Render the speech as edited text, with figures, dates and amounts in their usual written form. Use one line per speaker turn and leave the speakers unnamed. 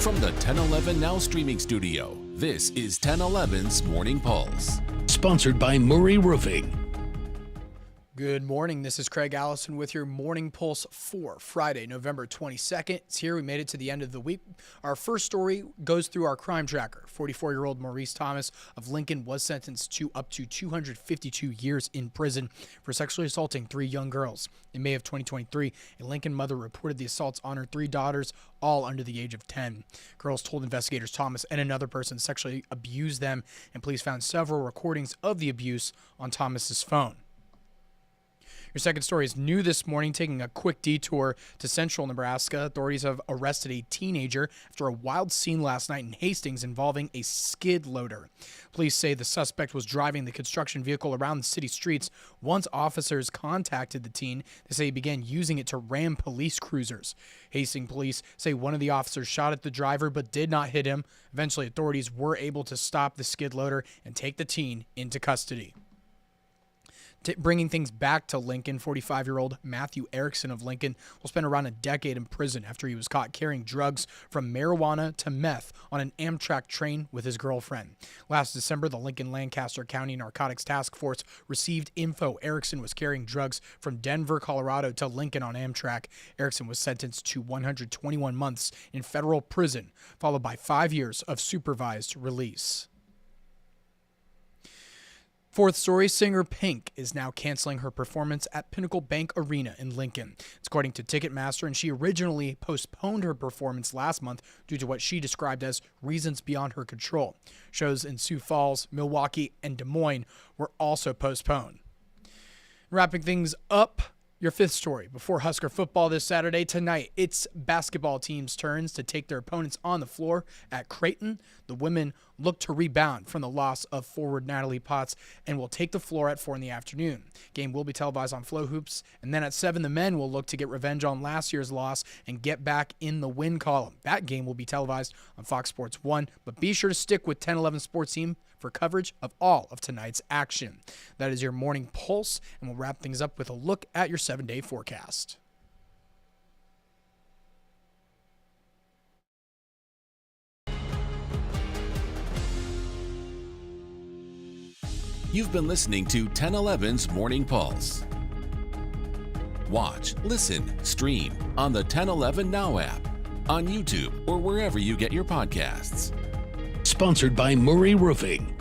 From the 1011 Now streaming studio, this is 1011's Morning Pulse.
Sponsored by Murray Roofing.
Good morning. This is Craig Allison with your Morning Pulse for Friday, November 22nd. It's here. We made it to the end of the week. Our first story goes through our crime tracker. 44-year-old Maurice Thomas of Lincoln was sentenced to up to 252 years in prison for sexually assaulting 3 young girls. In May of 2023, a Lincoln mother reported the assaults on her 3 daughters, all under the age of 10. Girls told investigators Thomas and another person sexually abused them, and police found several recordings of the abuse on Thomas's phone. Your second story is new this morning. Taking a quick detour to central Nebraska, authorities have arrested a teenager after a wild scene last night in Hastings involving a skid loader. Police say the suspect was driving the construction vehicle around the city streets. Once officers contacted the teen, they say he began using it to ram police cruisers. Hastings police say one of the officers shot at the driver but did not hit him. Eventually, authorities were able to stop the skid loader and take the teen into custody. Bringing things back to Lincoln, 45-year-old Matthew Erickson of Lincoln will spend around a decade in prison after he was caught carrying drugs from marijuana to meth on an Amtrak train with his girlfriend. Last December, the Lincoln-Lancaster County Narcotics Task Force received info Erickson was carrying drugs from Denver, Colorado to Lincoln on Amtrak. Erickson was sentenced to 121 months in federal prison, followed by 5 years of supervised release. Fourth story, singer Pink is now canceling her performance at Pinnacle Bank Arena in Lincoln. It's according to Ticketmaster, and she originally postponed her performance last month due to what she described as reasons beyond her control. Shows in Sioux Falls, Milwaukee, and Des Moines were also postponed. Wrapping things up, your fifth story. Before Husker football this Saturday, tonight, it's basketball teams' turns to take their opponents on the floor at Creighton. The women look to rebound from the loss of forward Natalie Potts and will take the floor at 4 in the afternoon. Game will be televised on Flow Hoops, and then at 7, the men will look to get revenge on last year's loss and get back in the win column. That game will be televised on Fox Sports 1, but be sure to stick with 1011 Sports Team for coverage of all of tonight's action. That is your Morning Pulse, and we'll wrap things up with a look at your 7-day forecast.
You've been listening to 1011's Morning Pulse. Watch, listen, stream on the 1011 Now app, on YouTube, or wherever you get your podcasts.
Sponsored by Murray Roofing.